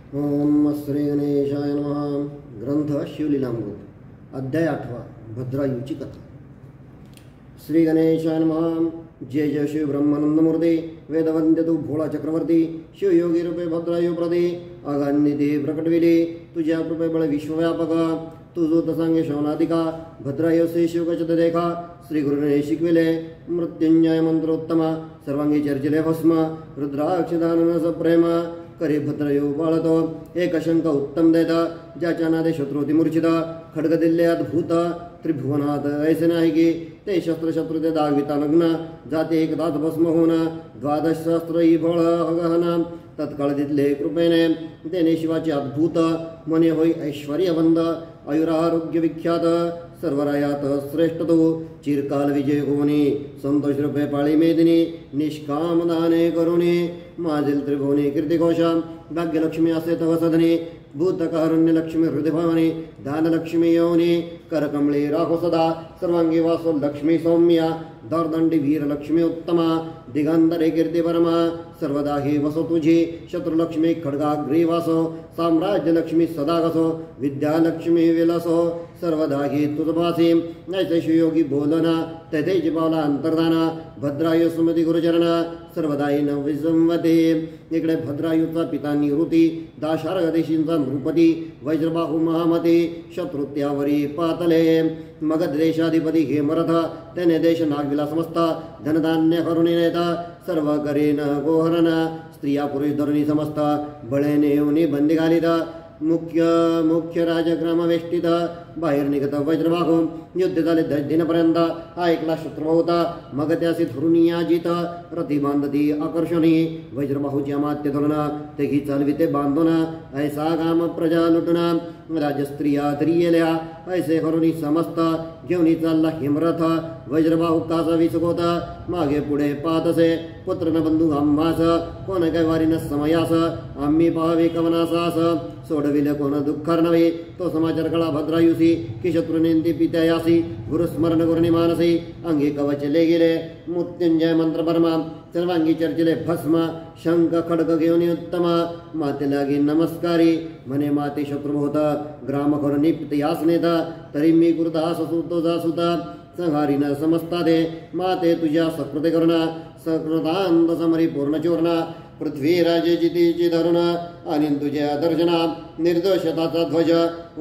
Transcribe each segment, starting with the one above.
ओम श्री गणेशाय नमः. ग्रंथ शिवलीलामृत अध्याय 8 भद्रायुची कथा. श्री गणेशाय नमः. जय जय शिव ब्रह्मानंद मूर्ती वेदवंद्य तू भोळा चक्रवर्ती शिवयोगी रूपे भद्रायू प्रदे अगणिते प्रकटविले तुझ्या कृपे बळ विश्वव्यापक तुझो तसांगे शवनाधिका भद्रायू से शिवकचत देखा श्री गुरुने शिकविले मृत्युंजय मंत्रोत्तम सर्वांगी चर्चिले भस्म रुद्राक्षदानन सप्रेम करे भद्रयो बाळतो एक शंक उत्तम देता ज्याच्या नादे शत्रुती मूर्छिता खड्ग दिल्ले अद्भुत त्रिभुवनात ऐसे नाही की ते शस्त्र ते दागविता लग्न जाते एकदाच भस्म होना 12 सहस्त्र ही बळ अगहना तत्काळ दिले कृपेने तेने शिवाचे अद्भुत मने होई ऐश्वर्यवंद आयुरारोग्य विख्यात सर्वरायात श्रेष्ठ तो चिरकाल विजय होणे संतोष रूपे पाळी मेदिनी निष्काम दाने करुणे माझील त्रिभुवने कीर्तिघोषा भाग्यलक्ष्मी असे तव सदने भूतकारुण्य लक्ष्मी हृदयभवानी दानलक्ष्मी योनी करकमळे राखो सदा सर्वांगी वासो लक्ष्मी सौम्या दर्दंडी वीर लक्ष्मी उत्तमा दिगंधरे कीर्ती परमा सर्वदा ही वसो तुझी शत्रुलक्ष्मी खड्गाग्री वासो साम्राज्य लक्ष्मी सदा कसो विद्यालक्ष्मी विलासो सर्वदा ही तुझभासी ऐसे शिवयोगी बोलना तेथे पावला अंतर्धाना भद्रायू सुमती गुरुचरणा सर्वदाई न विसंवते. इकडे भद्रायूचा पिता निवृत्ती दाशार्ग देशींचा नृपती वज्रबाहू महामती शत्रुत्यावरी पातले मगध देशाधिपती हे मरथ त्याने देश नागविला समजता धनधान्य करुणी नेता सर्व करेन गोहरण स्त्रिया पुरुष धरुणी समजता बळेने येऊनी बंदी घालिता मुख्य राजग्राम वेष्टित बाहेर निघत वज्रबाहू युद्ध झाले 10 दिनपर्यंत हा एकला शत्रू होता मग त्यासी धरुनियाजित रती बांधती आकर्षणी वज्रबाहूची अमात्य धरून तेही चालविते बांधून ऐसा काम प्रजा लुटून राजस्त्रिया धरियल्या ऐसे करुणी समस्त घेऊन चालला हिमरथ वज्रबाहू कासा विचकोता मागे पुढे पाहतसे पुत्र न बंधू आम्हास कोण काय वारीन समयास आम्ही पाहावे कवनासास सोडविले कोण दुःखर नव्हे तो समाचार कळा भद्रायुसी की शत्रुनेंती पित्यायासी गुरुस्मरण गुरुनी मानसी अंगी कवचले गेले मृत्युंजय मंत्र परमा सर्वांगी चर्चिले भस्म शंख खड्ग घेऊन उत्तम माते लागी नमस्कारी म्हणे माते शत्रू होता ग्राम करून निप्त यास नेता तरी मी गुरुदास सुतो जासुता संहारी न समजता दे माते तुझ्या सकृते करुणा सकृतांत समरी पूर्ण चूर्ण पृथ्वीराजे जितीची धरुण आणि तुझ्या दर्शना निर्दोषताचा ध्वज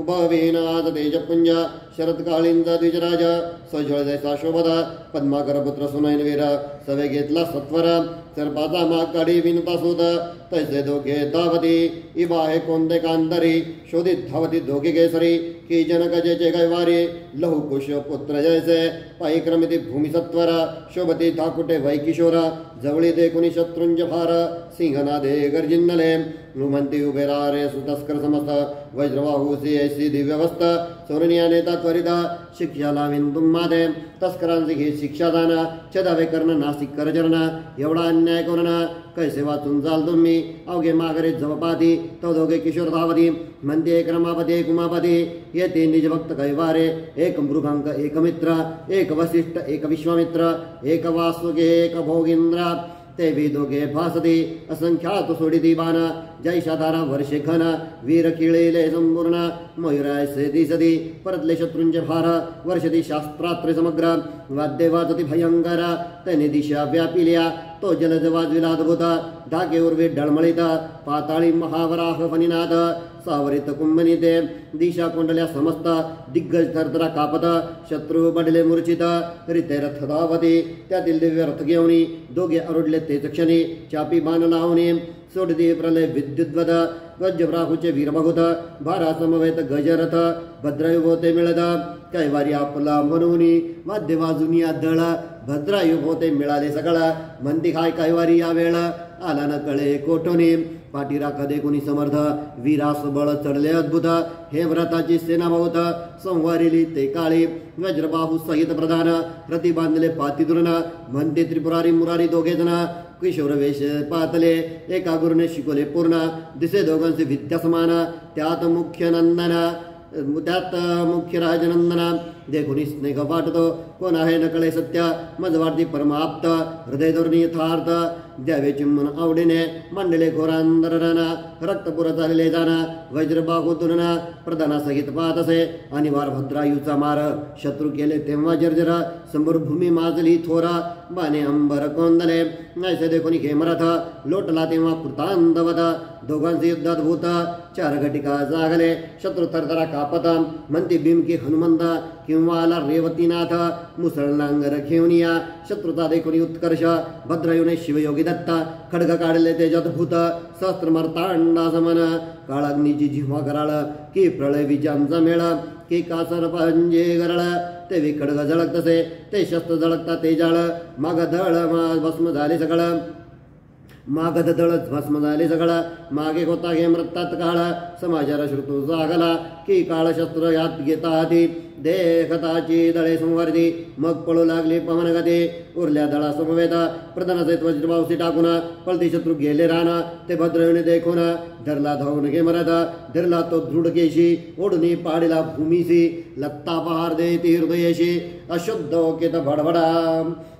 उभवीन आज तेजपुंज शरदकाळींचा द्विजराज सजळ जैसा शोभदा पद्माकर पुत्र सुनयनवीर सवे घेतला सत्वर सर्पाचा माग काढी विनता सुत तैसे दोघे धावती इवा हे कोणते कांतरी शोधित धावती दोघे केसरी की जनक जेचे गैवारी लहुकुश पुत्र जैसे पायी क्रमिती भूमी सत्वर शोभती ठाकुटे वैकिशोर जवळी दे कुणी शत्रुंज भार सिंहनादे गर्जिन्नले नुमंती उभे रे सुतस्कर समस्त वज्रबाहूसी ऐसी दिव्यवस्था सोरनिया नेता त्वरिता शिक्षा लावीन तुम्हादे तस्करांची घे शिक्षा दाना छदावे कर्ण नासिक करजरण एवढा अन्याय करून कैसे वाचून जाल तुम्ही अवघे माघरे जवपाती तो दोघे किशोर धावती म्हणते एक रमापती एक उमापती येते निजभक्त कैवारे एक मृगांक एक मित्र एक वसिष्ठ एक विश्वामित्र एक वासुके एक भोगींद्र ते बी दोघे भासती असंख्यात सोडिती बाण जैशाधारा वर्षे घन वीर किळेले संपूर्ण मयुरायसे दिसती परतले शत्रूंचे भार वर्षती शास्त्रात्रे समग्र वाद्य वाजती भयंकर त्याने दिशा व्यापिल्या तो जलज वाजविला अद्भुत धागे उर्वे डळमळीत पाताळी महावराह फनिनाद सावरित कुंभनिते दिशा कोंडल्या समस्त दिग्गज थरथरा कापत शत्रू बडले मूर्छित रिते रथ धावती त्यातील दिव्य रथ घेऊनी दोघे अरुडले तेच क्षणी चापी बाण लावणे सोडती प्रलय विद्युद्वद गजब्राहूचे वीरबहुत भारा समवेत गजरथ भद्रायू होते मिळत कैवारी आपला म्हणूनी वाद्य वाजून दळ भद्रायू होते मिळाले सगळ म्हणती काय कैवारी या वेळ आला न कळे कोठोनी पाठीरा कदे कुणी समर्थ वीरास बळ चढले अद्भुत हे व्रताची सेना बहुत संवारिली ते काळी वज्रबाहू सहित प्रधान प्रति बांधले पाती दुरण म्हणते त्रिपुरारी मुरारी दोघे जण किशोर वेश पातले एका गुरुने शिकवले पूर्ण दिसे दोघांचे विद्या समान त्यात मुख्य राजनंदना देखुनी स्नेह वाटतो कोण आहे नकळे सत्य मज वाटती परमाप्त हृदय धोरणी यथार्थ द्यावे चिंबून आवडीने मंडले घोरांदरना रक्तपुर चालले जाना वज्रबाहूतून प्रधाना सहित पाहत असे अनिवार भद्रायूचा मार शत्रू केले तेव्हा जर्जर समोर भूमी माजली थोरा बाने अंबर कोंदले ऐसे देखून खेमरथ लोटला तेव्हा कृतांतवत दोघांचे युद्धात भूत चार घटिका जागले शत्रू तरतरा कापत म्हणते भीमकी हनुमंत किंवा आला रेवतीनाथ मुसळनांगर घेऊन या शत्रुता देखून उत्कर्ष भद्रायुने शिवयोगी दत्ता खडग काढले तेजात भूत सहस्त्र मर्तांडा समन काळाग्नीची जिव्हा कराळ की प्रळय विजांचा मेळ की कासर पंजे गरळ ते विखडग जळक तसे ते शस्त्र जळकता ते जाळ माग दळ भस्म झाले सगळं मागध दळच भस्म झाले सगळं मागे होता घे मृतात काळ समाचार श्रुतू जागला की काळ शस्त्र यात घेता हाती देखताची दळे संवर्धी मग पळू लागली पवन गती उरल्या दळा समवेत प्रधानाचे वज्रभावसी टाकून पळती शत्रू गेले राना ते भद्रयुने देखून धरला धावून घे मरत धरला तो दृढकेशी ओढणी पाडीला भूमीसी लत्ता पहार देती हृदयेशी अशुद्ध ओकेत भडभडा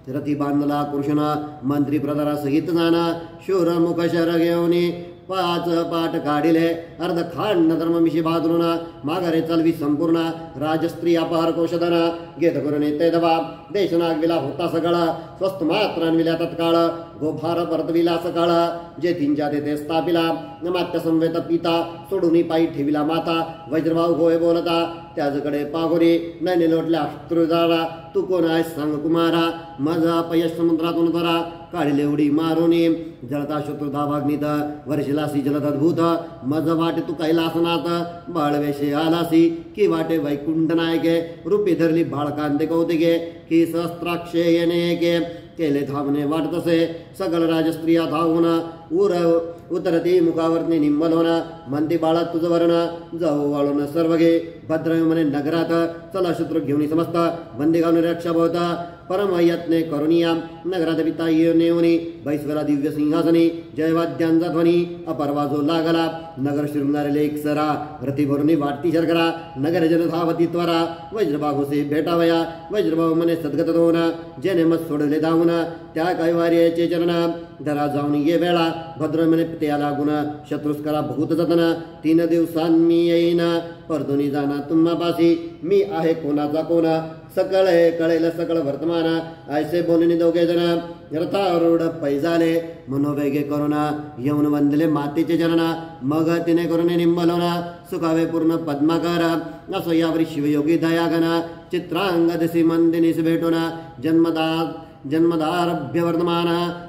रथी बांधला कृष्ण मंत्री प्रधाना सहित जाना शूर मुख शर घेऊनी पाच पाठ काढिले अर्ध खांड धर्ममिशी बाजून माघारे चलवी संपूर्ण राजस्त्री अपार कोशधन घेत करून ते दबा देश नागविला होता सगळा स्वस्त मात्र अन्विल्या तत्काळ गोभार परतविला सकाळ जे तिंच्या तेथे स्थापिला मात्य संवेत पिता सोडून पायी ठेविला माता वज्रभाऊ होय बोलता त्याचकडे पागोरी नैने लोटल्या अश्रू जाळा तू कोण आहे सांग कुमारा माझा अपयश समुद्रातून तरा काढले उडी मारोनी जळता शत्रुता भागनीत वर्षिलासी जलद अद्भुत मज वाटे तू कैलासनाथ बाळवेशे आलासी की वाटे वैकुंठ नायके रूपी धरली बाळकांते कौतिके की सहस्त्राक्षे येणे के केले धावणे वाटतसे सगळ राजस्त्रिया धावून उतरती मुखावरती निंबलोन म्हणती बाळा तुझं वर्ण जाऊ वाळून सर्व घे भद्रयू म्हणे नगरात चला शत्रू घेऊन समजत बंदी घालून रक्षा भवता परम यत्ने करुणिया नगरात पिता नेऊनी बैश्वरा दिव्य सिंहासनी जयवाद्यांचा ध्वनी अपर्वाजो लागला नगर शृंगारेले एक सरा रथी भरुनी वाटती शर्करा नगर जन धावती त्वरा वज्रबाहूसे भेटावया वज्रबाहू म्हणे सद्गत दोन जेने मत सोडले धावून त्या कैवार्याचे चरण धरा जाऊन ये वेळा भद्र म्हणे पित्या लागून शत्रुस्करा बहुत जतन 3 दिवसां मी येईन परतुनी जाना तुम्हा पासी मी आहे कोणाचा कोणा सकळ कळेल सकळ वर्तमान ऐसे बोलणी दोघे जण रथारूढ पैजाले मनोवेगे करुणा येऊन वंदले मातेचे चरणा मग तिने करुणे निंबलोना सुखावे पूर्ण पद्माकार असो यावरी शिवयोगी दयागना चित्रांग दिसी मंदिनीस भेटोना जन्मदारभ्य वर्तमान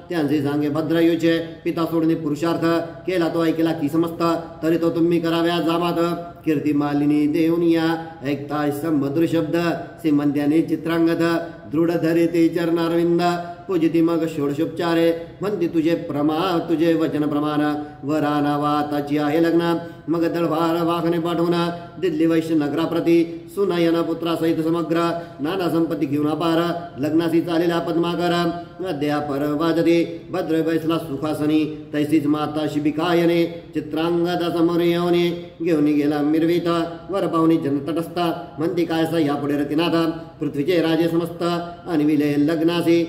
त्यांचे सांगे भद्रायूचे पिता सोडणे पुरुषार्थ केला तो ऐकला की समजत तरी तो तुम्ही कराव्या जामात कीर्ती मालिनी देऊन या ऐकता मधुर शब्द श्रीमंत्याने चित्रांगद दृढ धरिते चरणारविंद पूजिती मग षोडशोपचारे म्हणते तुझे वचन प्रमाण वराना वाताची आहे लग्न मग दळभार वाहने पाठवून दिल्ली वैश्य नगराप्रती सुनयन पुत्रासहित समग्र नाना संपत्ती घेऊन अपार लग्नासी चालेला पद्माकर अद्यापर वाजते भद्र बैसला सुखासनी तैसीच माता शिबिकायने चित्रांगदा समोर येऊने घेऊन गेला मिरवीत वर पाहुणी जनतटस्था म्हणती कायसा यापुढे रतिनाथ पृथ्वीचे राजे समस्त अनविले लग्नासी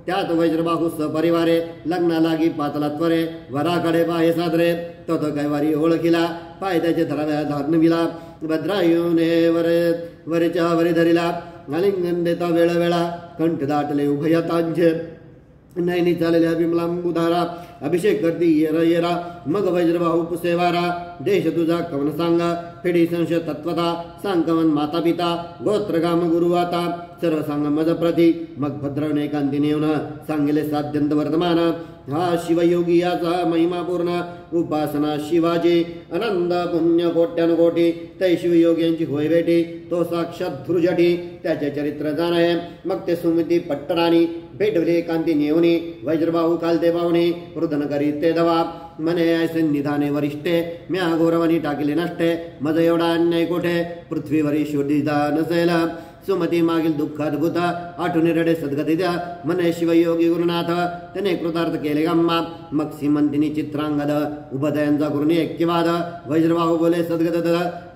त्यात वज्रबाहू सपरिवारे लग्ना लागी पातला त्वरे वराकडे पाहे सादरे तो कैवारी ओळखिला पायद्याचे धारणविला भद्रायूने वरेच्या वरी धरिला आलिंगन देता वेळा कंठ दाटले उभयतांचे नैनी चाललेल्या बिमलांबुधारा अभिषेक करती येरा मग वज्रबाहू पुसेवारा देश तुझा कवन सांगा फेडी संशय तत्वता सांग कवन माता पिता गोत्रगाम गुरुवाता सर्व सांग मज प्रती मग भद्रवणे एकांतीने येऊन सांगिले साध्यंत वर्तमान हा शिवयोगी याचा महिमा पूर्ण उपासना शिवाजी आनंद पुण्य कोट्यानुकोटी तै शिवयोग्यांची होय भेटी तो साक्षात ध्रुजटी त्याचे चरित्र जाणे मग ते सुमती पट्टराणी भेटवले कांती नेऊनी वज्रबाहू कालते पाहुणे रुदन करी ते दवा मने ऐसे निधाने वरिष्ठे म्या गौरवानी टाकिले नष्टे मज एवढा अन्याय कोठे पृथ्वीवरी शोधिदा नसेल सुमती मागील दुःख अद्भुत आठवणी रडे सद्गती द्या मने शिवयोगी गुरुनाथ त्याने कृतार्थ केले गम्मा मग सीमंतिनी चित्रांगद उभदयांचा गुरुनी ऐक्यवाद वज्रबाहू बोले सद्गत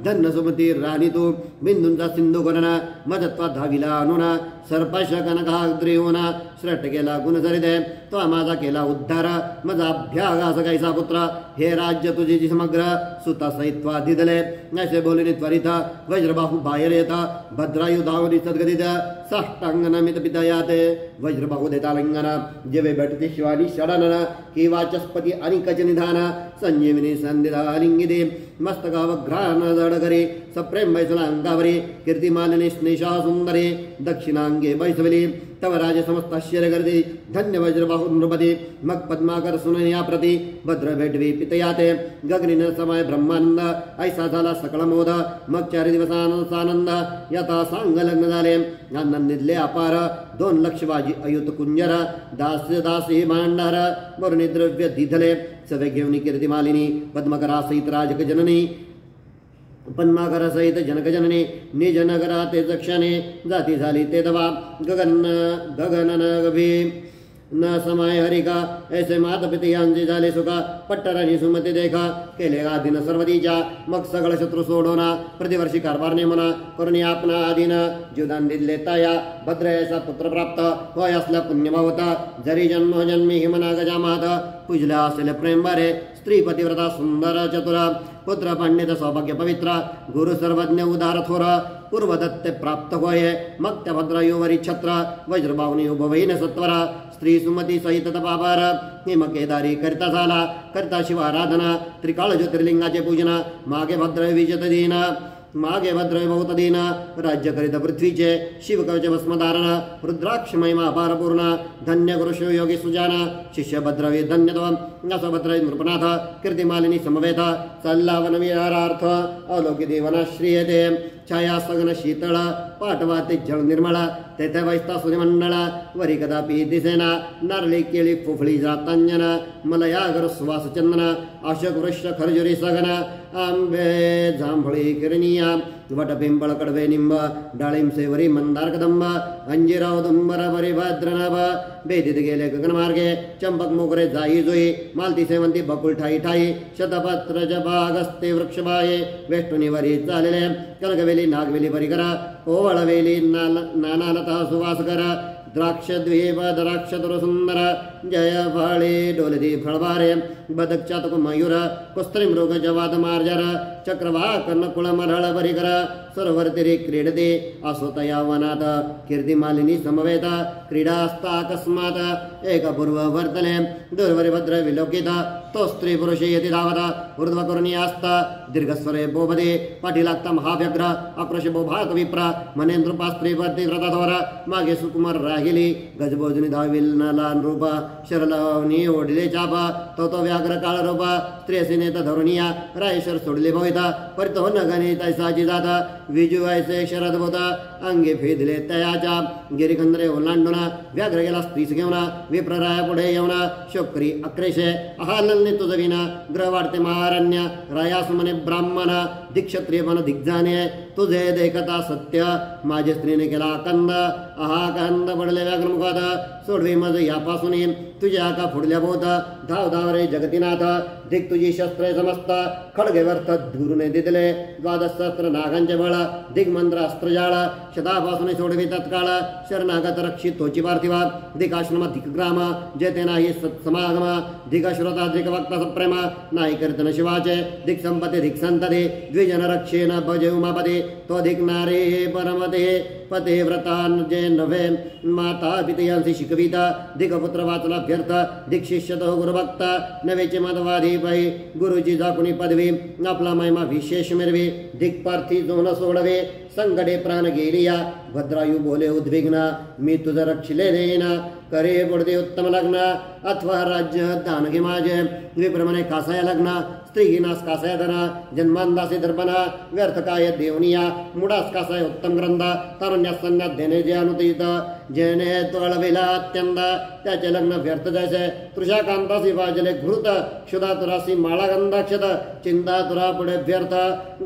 धन्य सुमती राणी तू बिंदूंचा सिंधू करणा मदत्वा धाविला अनुना सर्पाश कनकाग्री होना श्रेष्ठ केला गुणचरिते तो माझा केला उद्धार माझा अभ्यागास कैसा पुत्र हे राज्य तुझी समग्र सुता सहित्वा दिदले असे बोलणे त्वरित वज्रबाहू बाहेर येता भद्रायु धावनी सद्गतीत साष्टांगनमित पितयाते वज्रबाहू देता लिंगना जेवे भेटते शिवानी षडानन की वाचस्पती आणि कच निधान संजीवनी संधिदा लिंगिदे मस्तकावघ्रान जडकरे सप्रेम बैसला अंगावरे कीर्तिमालिनी स्नेशा सुंदरे दक्षिणांगे बैसवली तव राज समस्त आश्चर्यकर्ते धन्य वज्रबाहू नृपती मग पद्माकर सुनया प्रति भद्र भेटवी पितयाते गगनीन समय ब्रह्मानंद ऐसा झाला सकळ मोद मग 4 दिवसानंद यथा सांग लग्न झाले आनंदिले अपार 2 लक्ष बाजी अयुत कुंजर दास्य दासी भांडार वरुणी द्रव्य दिधले सवे घेऊन कीर्तिमालिनी पद्मकरा सहित राजक जननी पद्माकर सहित जनक जननी निज नगरा ते दक्षिणे जाती झाली ते दवा गगन गभी न समय हरिका ऐसे मात पिते यांचे झाले सुखा पट्टराणी सुमती देखा केले आधीन सर्वदीच्या मग सगळ शत्रू सोडवना प्रतिवर्षी कारभार नेमना करून आपणा आधीन जीवदान दिले ताया भद्र ऐसा पुत्र प्राप्त होय असल्या पुण्यभावता जरी जन्मी हिमना गजामात पूजल्या असेल प्रेम बारे स्त्री पतिव्रता सुंदर चतुरा पुत्र पंडित सौभाग्य पवित्र गुरु सर्वज्ञ उदार थोर पूर्वदत्ते प्राप्त होय मग त्या भद्रायुवरी छत्र वज्रबाहुनी उभवैन सत्वरा स्त्री सुमती सहित तपाभार हिम केदारी करता झाला करता शिव आराधना त्रिकाळ ज्योतिर्लिंगाचे पूजना मागे भद्र विजत दीना मागे भद्र बहुत दीन राज्य करीत पृथ्वीचे शिवकवच भस्मधारण रुद्राक्ष महिमा अपार पूर्ण धन्य गुरुशो योगी सुजाना शिष्य भद्रवे धन्यत्व अस भद्र नृपनाथ कीर्तिमालिनी समवेत सल्लावन विहारार्थ अवलोकी देवना श्रीयते छाया सगन शीतळ पाठवाते जळ निर्मळ तेथे वैस्ता सूर्यमंडळ वरी कदापि दिसेना नारळी केळी फुफळी जातांजन मलयागर सुवास चंदन अशोक वृक्ष खरजुरी सगन आंबे जांभळी किरणीया वटपिंपळ कडवे निंब डाळिंब सेवरी मंदार कदंब अंजिरा औदुंबर वरी भद्रनाभ बेदित गेले गगनमार्गे चंपक मोगरे जाई जोई मालती सेवंती बकुळ ठाई ठाई शतपत्र जबागस्ते वृक्षबाये वेष्टुनी वरी चालले कनकवेली नागवेली वरी करा ओवळवेली नानालता सुवास करा द्राक्ष द्वीप द्राक्ष सुंदर जय फळे डोलदी फळबारे बदक चातक मयूर कुस्त्री मृग जवाद मार्जर चक्रवाक नकुळ मरळ बरिकर सरोवर तिरी क्रीडते असोतया वनात कीर्तिमालिनी समवेत क्रीडास्ता अकस्मात एक पूर्व वर्तने दुर्वरी भद्र विलोकित तो स्त्री पुरुष यती धावत ऊर्ध्व करुणी आस्ता दीर्घस्वरे बोबदे पाठी लागता महाव्यग्र आक्रोश बोभात विप्र मनेंद्रुपा स्त्री पती व्रताधोर मागे सुकुमार राहिली गजबोजनी धाविल नलान रूप शरलावनी ओढले चापा तो व्याघ्र काळ रूप स्त्री नेत धरुणिया रायेश्वर सोडले भविता परितो नगणी तैसाची जाता विजू ऐसे शरद होता अंगे फेदले तयाच्या गिरिखंद्रे ओलांडुना व्याघ्र गेला स्त्रीस घेऊना विप्रराया पुढे येऊना शोकरी अक्रेशे आहालने तुझ विना ग्रह वाढते महारण्य रायास म्हणे ब्राह्मण दिक्षत्रिय पण दिग्जाने तुझे देखता सत्य माझे स्त्रीने केला कंद कंद पडले व्याघ्रमुखात सोडवे मज यापासून तुझ्या का फुडल्या भोवत धाव धाव रे जगतीनाथ दिग तुझी शस्त्रे समस्त खडगे व्यर्थ धुरुने दिदले द्वादश सहस्त्र नागांचे बळ दिग्मंत्र अस्त्रजाळ शतापासून सोडवी तत्काळ शरणागत रक्षित तोची पार्थिवा दिकाश्रम दिग्ग्राम जेते नाही सत्समागम दिगश्रोता दिग्वक्ता सप्रेम नाही कीर्तन शिवाचे दिक्संपते दिक्संतते द्विजन रक्षेन भजे उमापते तो दिग्नारे परमते पते व्रतान जे नव्हे माता पितयांशी शिकविता दिगपुत्र वाचला व्यर्थ दिक्षिष्य तो गुरुभक्त नवेचे मदवादी पायी गुरुची जाकुनी पदवी आपला महिमा विशेष मिरवी दिक्पार्थी जोन सोडवे संगडे प्राण गेलिया भद्रायू बोले उद्विग्न मी तुझं रक्षिले देईना करे पुढते उत्तम लग्न अथवा राज्य दान घे माझे विप्रमाणे कासाया लग्न स्त्रीहीनास कासाया धना जन्मांदासे दर्पणा व्यर्थ काय देवनिया मुडास कासाय उत्तम ग्रंथ तारुण्यास संन्यास देणे जे अनुतीत जेणे तळविला अत्यंत त्याचे लग्न व्यर्थ जायचे. तृषा कांतासी वाजले घृत, क्षुधा तुरासी माळा गंधाक्षत, चिंता तुरा पुढे व्यर्थ,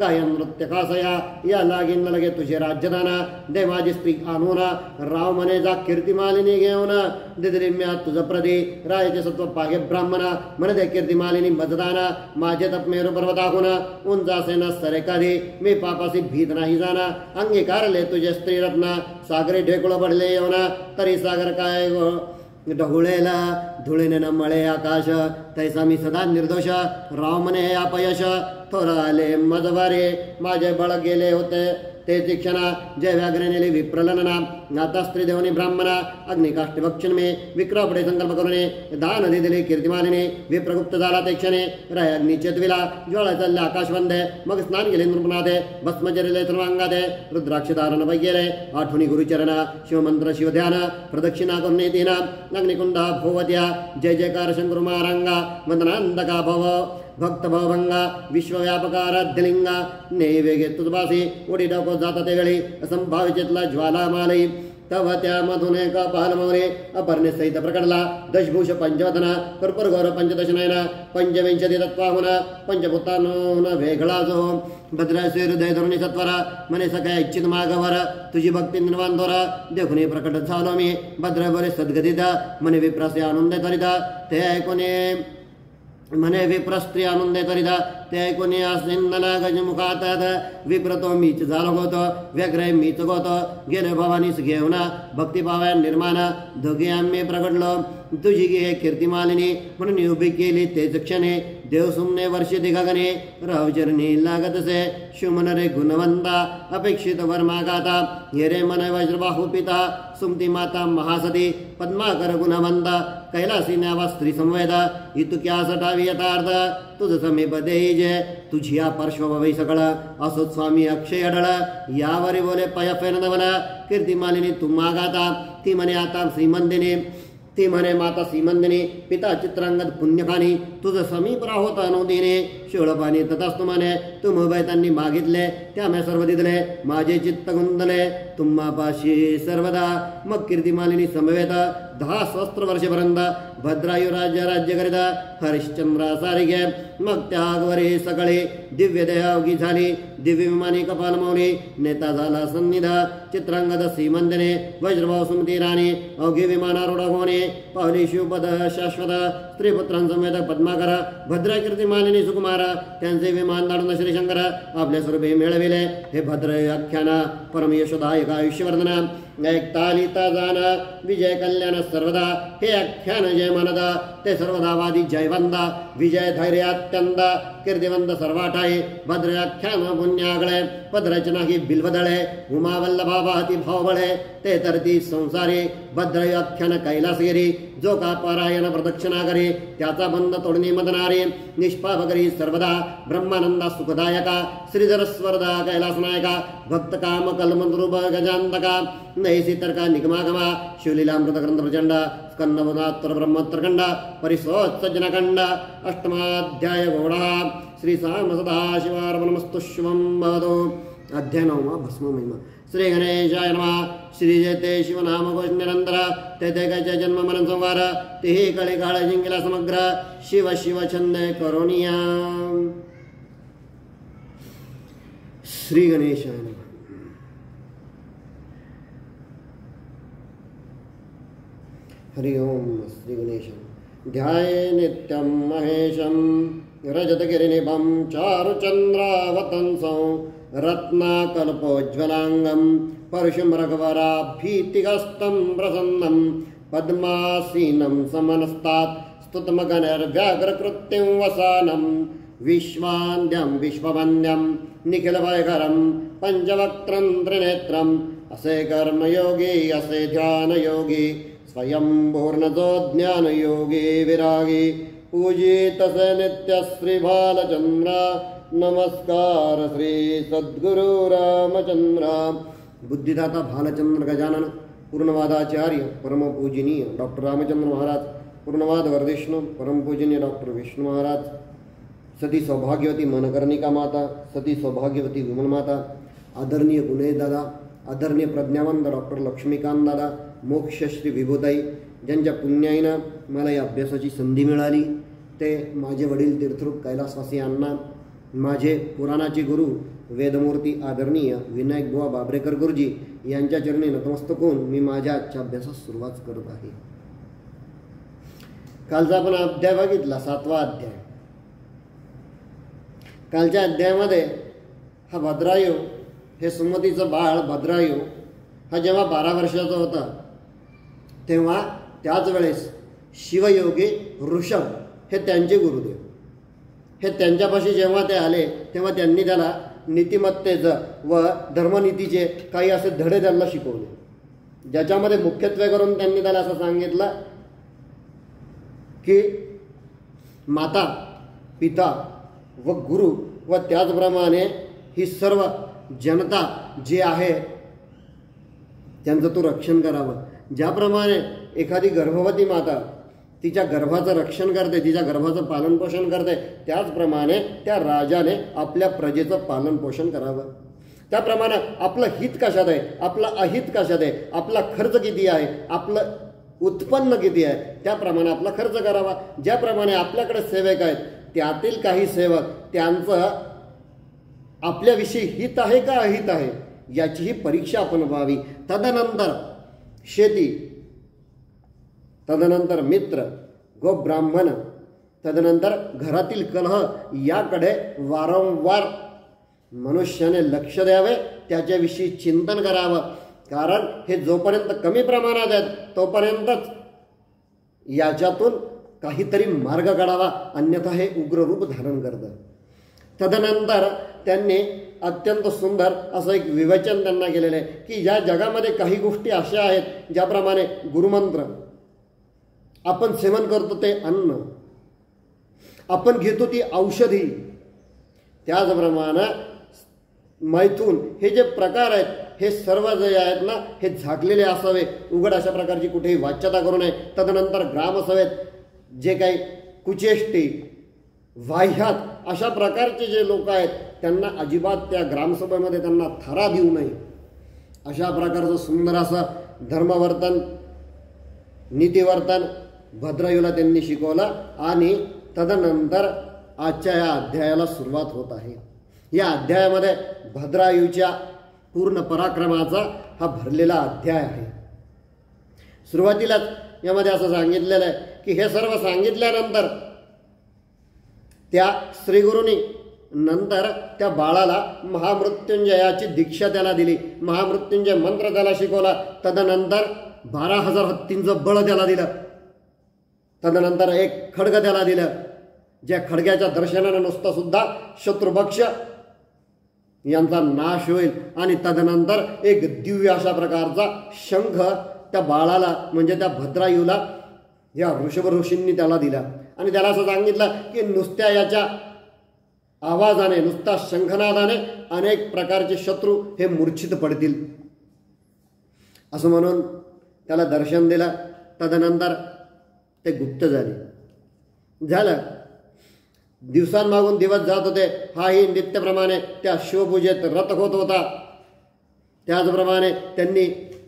गायन नृत्य कासया, या लागीन न लगे तुझे राज्यदाना. दे माझी स्त्री आणून, राव म्हणे जा कीर्तिमालिनी घेऊन, दिदिरिम्या तुझ प्रदी, रायाचे सत्व पागे ब्राह्मणा, म्हणे दे कीर्तिमालिनी मतदाना. माझे तप मेरू पर्वताहून, उंचासे न सरे कधी, मी पापासी भीत नाही जाना. अंगीकारले तुझे स्त्री रत्न, सागरे ढेकुळ पडले येऊन, तरी सागर काय ढवळेला, धुळेने न मळे आकाश, तैसा मी सदा निर्दोष, राव म्हणे अपयश. थोर आले मजवारे, माझे बळ गेले होते ते तीक्षणा, जय व्याघ्रे नेली विप्रलनना. आता स्त्री देवनी ब्राह्मणा, अग्निकाष्ट भक्षण मे, विक्रपडे संकल्प करुणे, दान दिले कीर्तिमालिने, विप्रगुप्त झाला ते क्षणे, राय अग्नी चेतविला, ज्वाळा चालले आकाश वंदे, मग स्नान केले नृपनाथे, भस्म जरिले सर्वांगाते, रुद्राक्ष धारण वैगेरे, आठवणी गुरुचरण, शिवमंत्र शिवध्यान, प्रदक्षिणा करून येतीना, अग्निकुंडा भोवत्या, जय जयकार शंकर मारांगा, वंदनांतका भव भक्त भवभंगा, विश्वव्यापकाराध्यलिंगा, नैवेगे तुझबासी, उडी डोको जाता ते वेळी, असंभावितला ज्वालामालयी, तव त्यामधून एका पालमौरे, अपर्णे सहित प्रकटला, दशभूष पंचवदना, कर्पूरगौर पंचदशनयना, पंचविंशती तत्वाहुन, पंचभूतांहून वेगळा जो, भद्राश्री हृदय धरुणी सत्वरा, म्हणे सगळ्या इच्छित मागवर, तुझी भक्ती निर्माण दोरा, देखुनी प्रकट झालो मी, भद्र बरे सद्गतीत, म्हणे विप्रासे आनंद करिता, ते ऐकूने म्हणे विप्रस्त्री आनंद करिता, ते ऐकून आसिंदना गजमुखात, विप्रतो मीच झालो होतो, व्यग्रय मीच होतो, गेले भवानीस घेऊन, भक्तिभावा निर्माण, दोघे आम्ही प्रगटलो, तुझी गे कीर्तिमालिनी, म्हणून उभी केली तेच क्षणे, देव सुमने वर्षिती गगने, रावचरणी लागतसे, शुमन रे गुणवंता, अपेक्षित वर्मागाता, हे रे मन वज्रबाहू पिता, सुमती माता महासती, पद्माकर गुणवंता, कैलासी न्यावा स्त्री संवेदा, इतुक्या सटावी यथार्थ, तुझ समीप देजे, तुझी या पार्श्वभावी सकळ, असो स्वामी अक्षय अडळ, यावरी बोले पय फेरदवन, कीर्तिमालिनी तू मागाता, ती म्हणे आता श्रीमंदिनी, ती म्हणे माता श्रीमंदिनी, पिता चित्रांगद पुण्यखानी, तुझ समीप राहोत अनुदिने, शिवळपाणी तथास्तु म्हणे, तुम त्यांनी मागितले, त्यामे सर्व दिदले, माझे चित्त गुंतले, तुम्हापाशी सर्वदा, मग कीर्तिमालिनी समवेत, 10 सहस्त्र वर्षेपर्यंत भद्रायू राज्य करिता, हरिश्चंद्रा सारिगे, मग त्यागवरी सकाळी, दिव्य देहावगी झाली, दिव्य विमानी कपाल मौली, नेता झाला सन्निधा, चित्रांगद श्रीमंदिने, वज्रभाव सुमती राणी, अवघी विमानारूढ होणे, पावली शिवपद शाश्वत, स्त्रीपुत्रांसमेत पद्माकर, भद्र कीर्तिमालिनी सुकुमार, त्यांचे विमान दाडून श्रीशंकर, आपल्या स्वरूपी मिळविले, हे भद्र आख्यान, परम यशोदायक आयुष्यवर्धना, ऐकतालिता जाण, विजय कल्याण सर्वदा, हे आख्यान जय मनदा, ते सर्वदावादी जयवंदा, विजय धैर्य अत्यंत, कीर्तिवंत सर्वाठाई, भद्र आख्यान पुण्यागळे, पदरचना ही बिल्वदळे, उमावल्लभा वाहती भावबळे, ते तरती संसारी, भद्र आख्यान कैलासगिरी, जो का पारायण प्रदक्षिणा करी, त्याचा बंध तोडणी मदनारी, निष्पाप करी सर्वदा, ब्रह्मानंदा सुखदायका, श्रीधर स्वरदा कैलासनायका, भक्त काम कलमद्रुप गजांतका, नैसी तर्का निगमागमा, शिवलीलामृत ग्रंथ प्रचंड, स्कंदवदात्तर ब्रह्मोत्तरखंड, परिसोत्सजनखंड, अष्टमाध्याय गौडा, श्री साम सदाशिवार्पणमस्तु शुभं भवतु. अध्याय 9 भस्म महिमा. श्री गणेशाय नमः. श्री जयते शिवनाम घोष निरंतर, तेथे गज जन्म मरण संवार, तेही कळी काळ जिंकला समग्र, शिव शिव छंद करोनिया. श्री गणेशाय नमः. हरि ओम. श्री गणेशं ध्याये नित्यं महेशं, रजतगिरिनिभं चारुचन्द्रावतंसं, रत्नाकल्पोज्ज्वलांगं, परशुमृगवराभीतिगस्तं प्रसन्नं, पद्मासीनं समनस्तात्, स्तुतमगणैर्व्याघ्रकृत्यं वसानं, विश्वान्द्यं विश्ववन्द्यं, निखिलभयकरं, पञ्चवक्त्रं त्रिनेत्रं, असे कर्मयोगी असे ध्यानयोगी, स्वयंपूर्णतो ज्ञानयोगी विरागी, पूजित से नित्य श्री बालचंद्र, नमस्कार श्री सद्गुरु रामचंद्र. बुद्धिदाता भालचंद्र गजानन, पूर्णवादाचार्य परमपूजनीय डॉक्टर रामचंद्र महाराज, पूर्णवाद वर्धिष्णू परमपूजनीय डॉक्टर विष्णू महाराज, सती सौभाग्यवती मनकर्णिका माता, सती सौभाग्यवती विमल माता, आदरणीय गुणेश दादा, आदरणीय प्रज्ञावंत डॉक्टर लक्ष्मीकांत दादा, मोक्षश्री विभूताई, ज्यांच्या पुण्याईनं मला या अभ्यासाची संधी मिळाली ते माझे वडील तीर्थरूप कैलासवासी अण्णा, माझे पुराणाचे गुरु वेदमूर्ती आदरणीय विनायक बुवा बाबरेकर गुरुजी यांच्या चरणी नतमस्तक होऊन मी माझ्या आजच्या अभ्यासास सुरुवात करत आहे. कालचा आपण अध्याय बघितला, 7वा अध्याय. कालच्या अध्यायामध्ये हा भद्रायू, हे सुमतीचं बाळ भद्रायू हा जेव्हा 12 वर्षाचा होता तेव्हा त्याच वेळेस शिवयोगी ऋषभ हे त्यांचे गुरुदेव, हे त्यांच्यापाशी जेव्हा ते आले तेव्हा त्यांनी त्याला नीतिमत्तेचं व धर्मनीतीचे काही असे धडे त्यांना शिकवले, ज्याच्यामध्ये मुख्यत्वे करून त्यांनी त्याला असं सांगितलं की माता, पिता व गुरु व त्याचप्रमाणे ही सर्व जनता जी आहे त्यांचं तू रक्षण करावं. ज्याप्रमाणे एखादी गर्भवती माता तिच्या गर्भाचं रक्षण करते, तिच्या गर्भाचं पालनपोषण करते, त्याचप्रमाणे त्या राजाने आपल्या प्रजेचं पालनपोषण करावं. त्याप्रमाणे आपलं हित कशात आहे, आपलं अहित कशात आहे, आपला खर्च किती आहे, आपलं उत्पन्न किती आहे, त्याप्रमाणे आपला खर्च करावा. ज्याप्रमाणे आपल्याकडे सेवक आहेत त्यातील काही सेवक त्यांचं आपल्याविषयी हित आहे का अहित आहे याचीही परीक्षा आपण व्हावी. तदनंतर शेती, तदनंतर मित्र, गोब्राह्मण, तदनंतर घरातील कलह याकडे वारंवार मनुष्याने लक्ष द्यावे, त्याच्याविषयी चिंतन करावं. कारण हे जोपर्यंत कमी प्रमाणात आहेत तोपर्यंतच याच्यातून काहीतरी मार्ग काढावा, अन्यथा हे उग्र रूप धारण करतं. तदनंतर त्यांनी अत्यंत सुंदर असं एक विवेचन त्यांना केलेलं आहे की या जगामध्ये काही गोष्टी अशा आहेत ज्याप्रमाणे गुरुमंत्र, आपण सेवन करतो ते अन्न, आपण घेतो ती औषधी, त्याचप्रमाणे मैथून, हे जे प्रकार आहेत हे सर्व जे आहेत ना हे झाकलेले असावे, उघड अशा प्रकारची कुठेही वाच्यता करू नये. तदनंतर ग्रामसभेत जे काही कुचेष्टी, वाह्यात अशा प्रकारचे जे लोक आहेत त्यांना अजिबात त्या ग्रामसभेमध्ये त्यांना थारा देऊ नये. अशा प्रकारचं सुंदर असं धर्मवर्तन, नीतिवर्तन भद्रायूला त्यांनी शिकवलं. आणि तदनंतर आजच्या या अध्यायाला सुरुवात होत आहे. या अध्यायामध्ये भद्रायूच्या पूर्ण पराक्रमाचा हा भरलेला अध्याय आहे. सुरुवातीलाच यामध्ये असं सांगितलेलं आहे की हे सर्व सांगितल्यानंतर त्या श्रीगुरूंनी नंतर त्या बाळाला महामृत्युंजयाची दीक्षा त्याला दिली, महामृत्युंजय मंत्र त्याला शिकवला. तदनंतर 12,000 हत्तींचं बळ त्याला दिलं. तदनंतर एक खड्ग त्याला दिलं, ज्या खडग्याच्या दर्शनानं नुसतं सुद्धा शत्रुपक्ष यांचा नाश होईल. आणि तदनंतर एक दिव्य अशा प्रकारचा शंख त्या बाळाला म्हणजे त्या भद्रायूला या ऋषभ ऋषींनी त्याला दिला. आणि त्याला असं सांगितलं की नुसत्या याच्या आवाजाने, नुसता शंखनादाने अनेक प्रकारचे शत्रू हे मूर्छित पडतील असं म्हणून त्याला दर्शन दिलं. तदनंतर ते गुप्त झालं. दिवसांमागून दिवस जात होते. हाही नित्यप्रमाणे त्या शिवपूजेत रत होत होता. त्याचप्रमाणे त्यांनी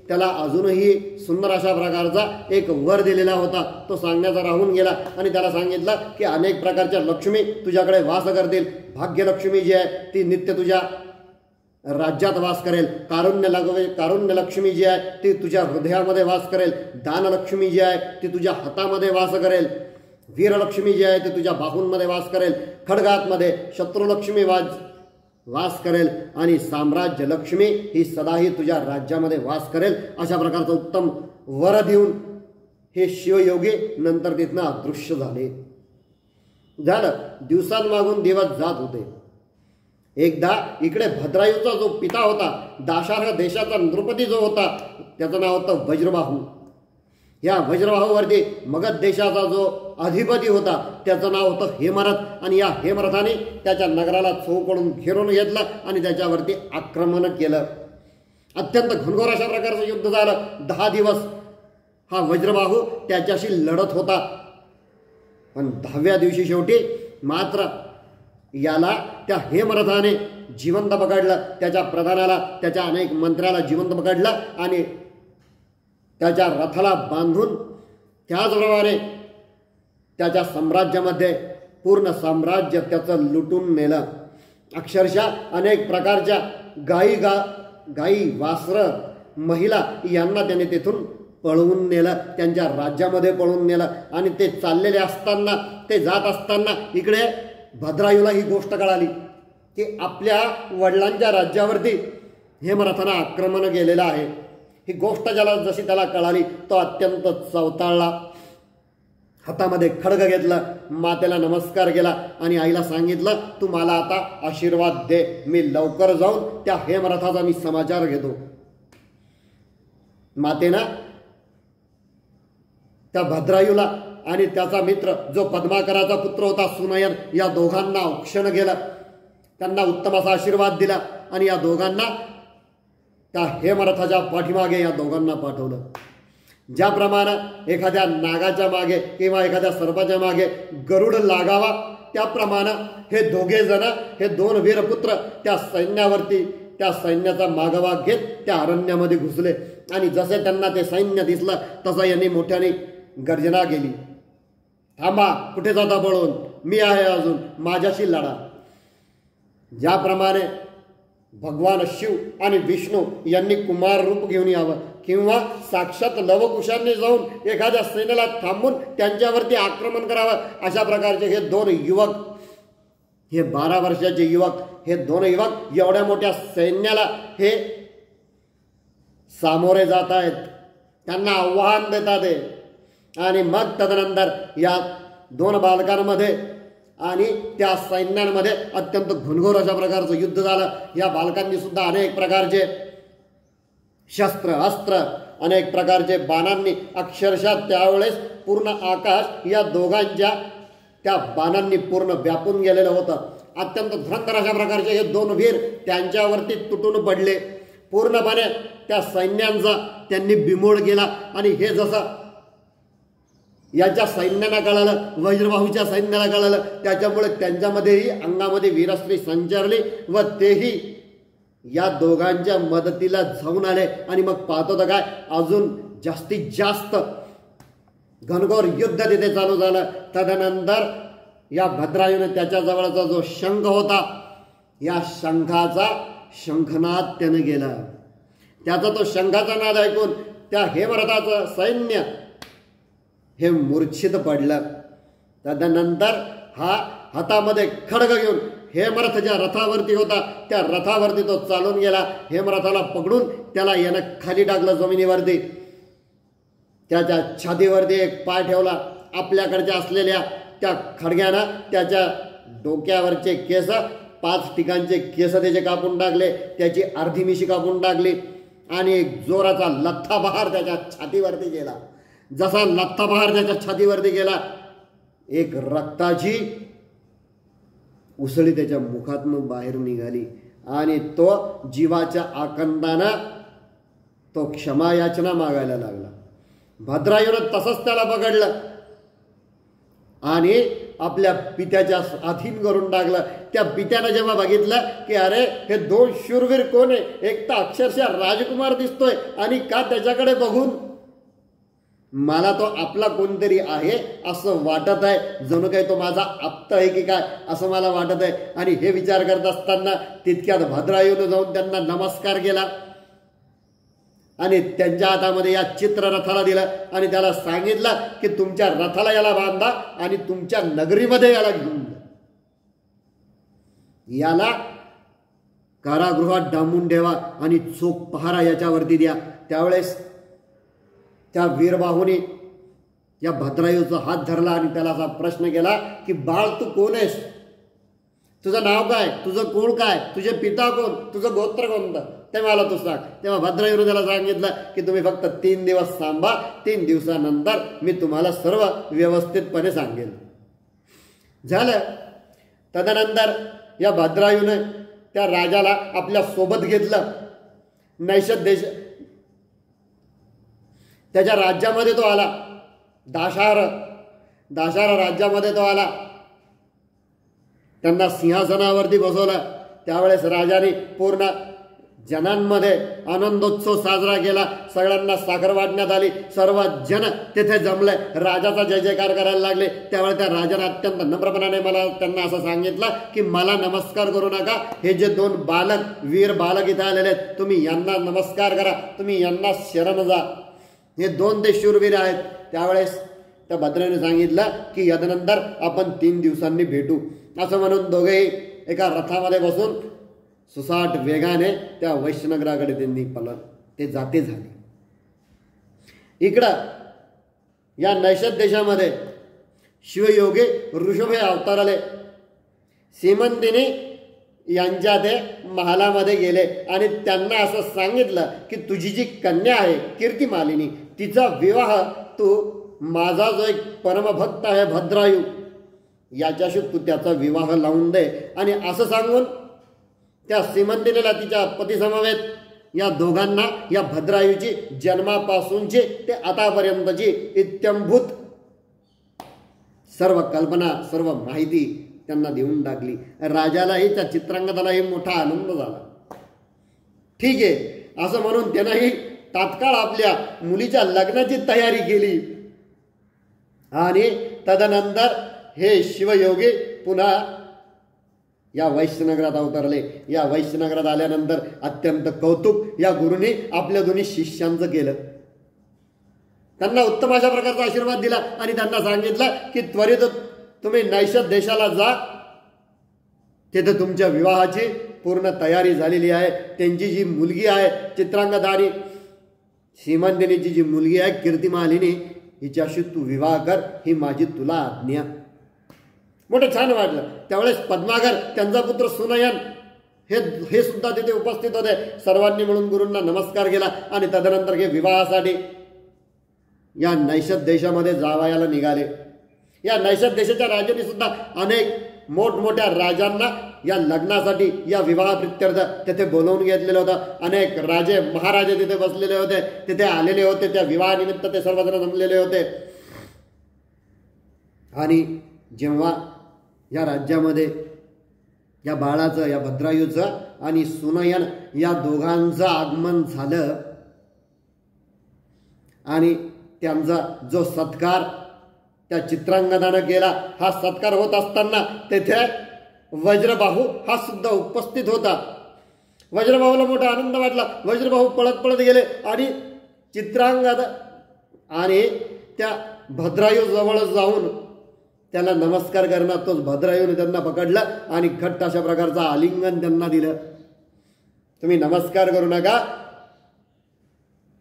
त्याला अजूनही सुंदर अशा प्रकारचा एक वर दिलेला होता, तो सांगण्याचा राहून गेला. आणि त्याला सांगितलं की अनेक प्रकारच्या लक्ष्मी तुझ्याकडे वास करतील. भाग्यलक्ष्मी जी आहे ती नित्य तुझ्या राज्यात वास करेल. कारुण्य लक्ष्मी जी आहे ती तुझ्या हृदयामध्ये वास करेल. दानलक्ष्मी जी आहे ती तुझ्या हातामध्ये वास करेल. वीरलक्ष्मी जी आहे ती तुझ्या बाहूंमध्ये वास करेल. खड्गातमध्ये शत्रुलक्ष्मी वास करेल. आणि साम्राज्य लक्ष्मी ही सदाही तुझ्या राज्यामध्ये वास करेल. अशा प्रकारचं उत्तम वर देऊन हे शिवयोगी नंतर तिथनं अदृश्य झाले. दिवसांमागून दिवस जात होते. एकदा इकडे भद्रायूचा जो पिता होता, दाशार्ह देशाचा नृपती जो होता, त्याचं नाव होतं वज्रबाहू. या वज्रबाहूवरती मगध देशाचा जो अधिपती होता त्याचं नाव होतं हेमरथ. आणि या हेमरथाने त्याच्या नगराला चौकडून घेरून घेतलं आणि त्याच्यावरती आक्रमण केलं. अत्यंत घनघोर अशा प्रकारचं युद्ध झालं. 10 दिवस हा वज्रबाहू त्याच्याशी लढत होता. पण 10व्या दिवशी शेवटी मात्र याला त्या हेमरथाने जिवंत पकडलं. त्याच्या प्रधानाला, त्याच्या अनेक मंत्र्याला जिवंत पकडलं आणि त्याच्या रथाला बांधून त्याचप्रमाणे त्याच्या साम्राज्यामध्ये पूर्ण साम्राज्य त्याचं लुटून नेलं. अक्षरशः अनेक प्रकारच्या गाई वासरं महिला यांना त्याने तेथून पळवून नेलं, त्यांच्या राज्यामध्ये पळवून नेलं. आणि ते चाललेले असताना, ते जात असताना इकडे भद्रायूला ही गोष्ट कळाली की आपल्या वडिलांच्या राज्यावरती हेमरथानं आक्रमण केलेलं आहे. ही गोष्ट जशी त्याला कळाली तो अत्यंत चवताळला. हातामध्ये खड्ग घेतलं, मातेला नमस्कार केला आणि आईला सांगितलं, तू मला आता आशीर्वाद दे, मी लवकर जाऊन त्या हेमरथाचा मी समाचार घेतो. मातेनं त्या भद्रायूला आणि त्याचा मित्र जो पद्माकराचा पुत्र होता सुनयन, या दोघांना औक्षण केलं, त्यांना उत्तम असा आशीर्वाद दिला आणि या दोघांना त्या हेमरथाच्या पाठीमागे या दोघांना पाठवलं. ज्याप्रमाणे एखाद्या नागाच्या मागे किंवा एखाद्या सर्पाच्या मागे गरुड लागावा, त्याप्रमाणे हे दोघे जण, हे दोन वीरपुत्र त्या सैन्यावरती, त्या सैन्याचा मागोवा घेत त्या अरण्यामध्ये घुसले. आणि जसे त्यांना ते सैन्य दिसलं तसं यांनी मोठ्याने गर्जना केली, थांबा, कुठे जाता पळून, मी आहे अजून, माझ्याशी लढा. ज्याप्रमाणे भगवान शिव आणि विष्णू यांनी कुमार रूप घेऊन यावं किंवा साक्षात लवकुशांनी जाऊन एखाद्या सैन्याला थांबून त्यांच्यावरती आक्रमण करावं, अशा प्रकारचे हे दोन युवक, हे 12 वर्षाचे युवक, हे दोन युवक एवढ्या मोठ्या सैन्याला हे सामोरे जात आहेत, त्यांना आव्हान देतात. आणि मग तदनंतर या दोन बालकांमध्ये आणि त्या सैन्यांमध्ये अत्यंत घनघोर अशा प्रकारचं युद्ध झालं. या बालकांनी सुद्धा अनेक प्रकारचे शस्त्र अस्त्र, अनेक प्रकारचे बाणांनी, अक्षरशः त्यावेळेस पूर्ण आकाश या दोघांच्या त्या बाणांनी पूर्ण व्यापून गेलेलं होतं. अत्यंत धुरंधर अशा प्रकारचे हे दोन वीर त्यांच्यावरती तुटून पडले. पूर्णपणे त्या सैन्यांचा त्यांनी बिमोड केला. आणि हे जसं याच्या सैन्याला कळालं, वज्रबाहूच्या सैन्याला कळालं, त्याच्यामुळे त्यांच्यामध्येही अंगामध्ये वीरश्री संचारली व तेही या दोघांच्या मदतीला जाऊन आले. आणि मग पाहतो तर काय, अजून जास्तीत जास्त घनघोर युद्ध तिथे चालू झालं. तदनंतर या भद्रायूने त्याच्याजवळचा जो शंख होता, या शंखाचा शंखनाद त्याने केला. त्याचा तो शंखाचा नाद ऐकून त्या हेमरथाचं सैन्य हे मूर्छित पडलं. तदनंतर हा हातामध्ये खड्ग घेऊन हेमरथ ज्या रथावरती होता त्या रथावरती तो चालून गेला. हेमरथाला पकडून त्याला यानं खाली टाकलं जमिनीवरती. त्याच्या छातीवरती एक पाय ठेवला. आपल्याकडच्या असलेल्या त्या खडग्यानं त्याच्या डोक्यावरचे केस, 5 ठिकाणचे केस त्याचे कापून टाकले, त्याची अर्धी मिशी कापून टाकली आणि एक जोराचा लठ्ठा बहार त्याच्या छातीवरती गेला. जसा लठ्ठा बहार त्याच्या छातीवरती गेला, एक रक्ताची उसळी त्याच्या मुखातून बाहेर निघाली आणि तो जीवाच्या आकंदानं तो क्षमा याचना मागायला लागला. भद्रायूनं तसंच त्याला पकडलं आणि आपल्या पित्याच्या अधीन करून टाकलं. त्या पित्यानं जेव्हा बघितलं की अरे हे दोन शूरवीर कोण आहे, एक तर अक्षरशः राजकुमार दिसतोय आणि का त्याच्याकडे बघून मला तो आपला कोणतरी आहे असं वाटत आहे, जणू काही तो माझा आप्त आहे की काय असं मला वाटत आहे. आणि हे विचार करत असताना तितक्यात भद्रायूनं जाऊन त्यांना नमस्कार केला आणि त्यांच्या हातामध्ये या चित्ररथाला दिलं आणि त्याला सांगितलं की तुमच्या रथाला याला बांधा आणि तुमच्या नगरीमध्ये याला घेऊन जा, याला कारागृहात डांबून ठेवा आणि चोख पहारा याच्यावरती द्या. त्यावेळेस त्या वीरबाहूने या भद्रायूचा हात धरला आणि त्याला असा प्रश्न केला की बाळ तू कोण आहेस, तुझं नाव काय, तुझं कुळ काय, तुझे पिता कोण, तुझं गोत्र कोणतं ते मला तू सांग. तेव्हा भद्रायूने त्याला सांगितलं की तुम्ही फक्त 3 दिवस थांबा, 3 दिवसानंतर मी तुम्हाला सर्व व्यवस्थितपणे सांगेन. झालं. तदनंतर या भद्रायूने त्या राजाला आपल्या सोबत घेतलं. नैषध देश त्याच्या राज्यामध्ये तो आला. दाशार राज्यामध्ये तो आला. त्यांना सिंहासनावरती बसवलं. त्यावेळेस राजाने पूर्ण जनांमध्ये आनंदोत्सव साजरा केला. सगळ्यांना साखर वाटण्यात आली. सर्व जन तिथे जमले, राजाचा जय जयकार करायला लागले. त्यावेळी त्या राजाने अत्यंत नम्रपणाने मला त्यांना असं सांगितलं की मला नमस्कार करू नका. हे जे 2 बालक, वीर बालक इथे आलेले आहेत, तुम्ही यांना नमस्कार करा, तुम्ही यांना शरण जा. हे 2 ते शूरवीर आहेत. त्यावेळेस त्या भद्राने सांगितलं की यानंतर आपण 3 दिवसांनी भेटू. असं म्हणून दोघेही एका रथामध्ये बसून सुसाट वेगाने त्या वैश्यनगराकडे ते जाते झाले. इकडं या नैषद देशामध्ये शिवयोगी ऋषभे अवतारले. सीमंतिनी यांच्या ते महालामध्ये गेले आणि त्यांना असं सांगितलं की तुझी जी कन्या आहे कीर्तिमालिनी, तिचा विवाह तू, माझा जो एक परमभक्त आहे भद्रायू, याच्याशी तू त्याचा विवाह लावून दे. आणि असं सांगून त्या सीमंतिनीला तिच्या पतीसमवेत या दोघांना या भद्रायूची जन्मापासूनची ते आतापर्यंतची इत्यंभूत सर्व कल्पना, सर्व माहिती त्यांना देऊन टाकली. राजालाही त्या चित्रांगदालाही मोठा आनंद झाला. ठीक आहे असं म्हणून त्यानंही तात्काळ आपल्या मुलीच्या लग्नाची तयारी केली. आणि तदनंतर हे शिवयोगी पुन्हा या वैश्यनगरात अवतरले. या वैश्यनगरात आल्यानंतर अत्यंत कौतुक या गुरुनी आपल्या 2 शिष्यांचं केलं. त्यांना उत्तम अशा प्रकारचा आशीर्वाद दिला आणि त्यांना सांगितलं की त्वरित तुम्ही नैषद देशाला जा, तिथे तुमच्या विवाहाची पूर्ण तयारी झालेली आहे. त्यांची जी मुलगी आहे चित्रांगदानी, सीमंतिनीची जी मुलगी आहे कीर्तिमालिनी, हिच्याशी तू विवाह कर, ही माझी तुला आज्ञा. मोठं छान वाटलं. त्यावेळेस पद्माकर, त्यांचा पुत्र सुनयन हे सुद्धा तिथे उपस्थित होते. सर्वांनी मिळून गुरूंना नमस्कार केला आणि तदनंतर हे विवाहासाठी या नैषद देशामध्ये जावयाला निघाले. या नैषद देशाच्या राजांनी सुद्धा अनेक मोठमोठ्या राजांना या लग्नासाठी, या विवाहाप्रित्यर्थ तिथे बोलवून घेतलेलं होतं. अनेक राजे महाराजे तिथे बसलेले होते, तिथे आलेले होते. त्या विवाहानिमित्त ते सर्वजण जमलेले होते. आणि जेव्हा या राज्यामध्ये या बाळाचं, या भद्रायूचं आणि सुनयन या दोघांचं आगमन झालं आणि त्यांचा जो सत्कार त्या चित्रांगदानं केला, हा सत्कार होत असताना तेथे वज्रबाहू हा सुद्धा उपस्थित होता. वज्रबाहूला मोठा आनंद वाटला. वज्रबाहू पळत पळत गेले आणि चित्रांगद आणि त्या भद्रायू जवळ जाऊन त्याला नमस्कार करणार. तोच भद्रायूने त्यांना पकडलं आणि घट्ट अशा प्रकारचा आलिंगन त्यांना दिलं. तुम्ही नमस्कार करू नका,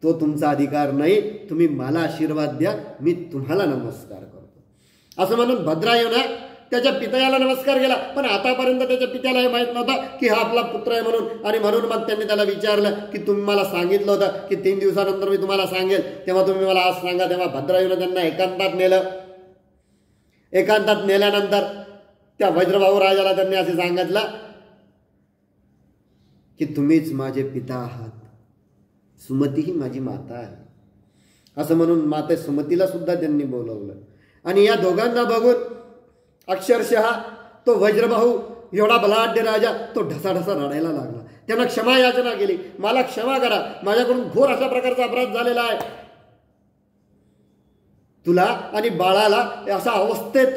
तो तुमचा अधिकार नाही, तुम्ही मला आशीर्वाद द्या, मी तुम्हाला नमस्कार करतो. असं म्हणून भद्रायूने त्याच्या पित्याला नमस्कार केला. पण आतापर्यंत त्याच्या पित्याला हे माहीत नव्हतं की हा आपला पुत्र आहे म्हणून. आणि म्हणून मग त्यांनी त्याला विचारलं की तुम्ही मला सांगितलं होतं की 3 दिवसानंतर मी तुम्हाला सांगेल, तेव्हा तुम्ही मला आज सांगा. तेव्हा भद्रायूने त्यांना एकांतात नेलं. एकांतात नेल्यानंतर त्या वज्रबाहू राजाला त्यांनी असे सांगितलं की तुम्हीच माझे पिता आहात, सुमती ही माझी माता आहे. असं म्हणून माता सुमतीला सुद्धा त्यांनी बोलवलं. आणि या दोघांना बघून अक्षरशः तो वज्रबाहू एवढा बलाढ्य राजा तो ढसाढसा रडायला लागला. त्यानं क्षमा याचना केली, मला क्षमा करा, माझ्याकडून घोर अशा प्रकारचा अपराध झालेला आहे. तुला आणि बाळाला अशा अवस्थेत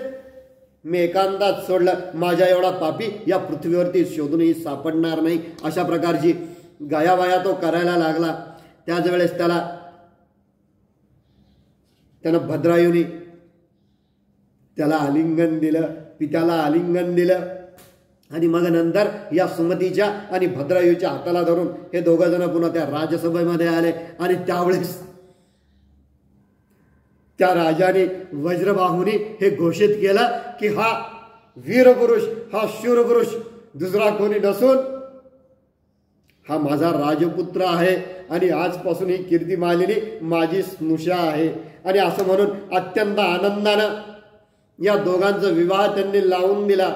मी एकांतात सोडलं. माझ्या एवढा पापी या पृथ्वीवरती शोधूनही सापडणार नाही. अशा प्रकारची गायावाया तो करायला लागला. त्याच वेळेस त्यानं भद्रायूनी त्याला आलिंगन दिलं, पित्याला आलिंगन दिलं. आणि मग नंतर या सुमतीच्या आणि भद्रायूच्या हाताला धरून हे दोघं जण पुन्हा त्या राजसभेमध्ये आले. आणि त्यावेळेस त्या राजाने वज्रबाहूने हे घोषित केलं की हा वीरपुरुष, हा शूरपुरुष दुसरा कोणी नसून हा माझा राजपुत्र आहे. आणि आजपासून ही कीर्तिमालिनी माझी स्नुषा आहे. आणि असं म्हणून अत्यंत आनंदानं या दोघांचा विवाह त्यांनी लावून दिला.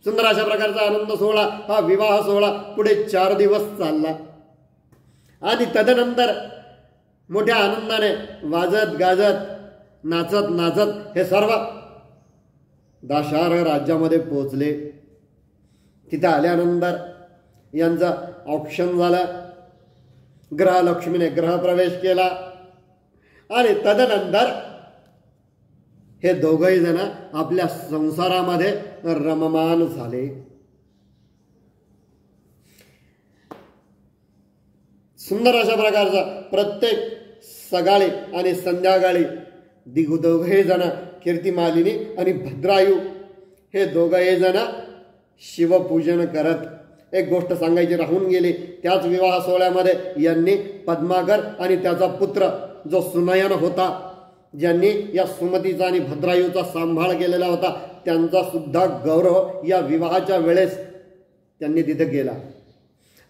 सुंदर अशा प्रकारचा आनंद सोहळा, हा विवाह सोहळा पुढे 4 दिवस चालला. आणि तदनंतर मोठ्या आनंदाने वाजत गाजत नाचत नाचत हे सर्व दाशार्ह राज्यामध्ये पोहोचले. तिथे आल्यानंतर यांचा औक्षण झालं. ग्रहलक्ष्मीने ग्रहप्रवेश केला आणि तदनंतर हे दोघही जण आपल्या संसारामध्ये रममान झाले. सुंदर अशा प्रकारचा प्रत्येक सकाळी आणि संध्याकाळी दोघे जण कीर्तिमालिनी आणि भद्रायू हे दोघे जण शिवपूजन करत. एक गोष्ट सांगायची राहून गेली. त्याच विवाह सोहळ्यामध्ये यांनी पद्माकर आणि त्याचा पुत्र जो सुनयन होता, ज्यांनी या सुमतीचा आणि भद्रायूचा सांभाळ केलेला होता, त्यांचा सुद्धा गौरव या विवाहाच्या वेळेस त्यांनी तिथे केला.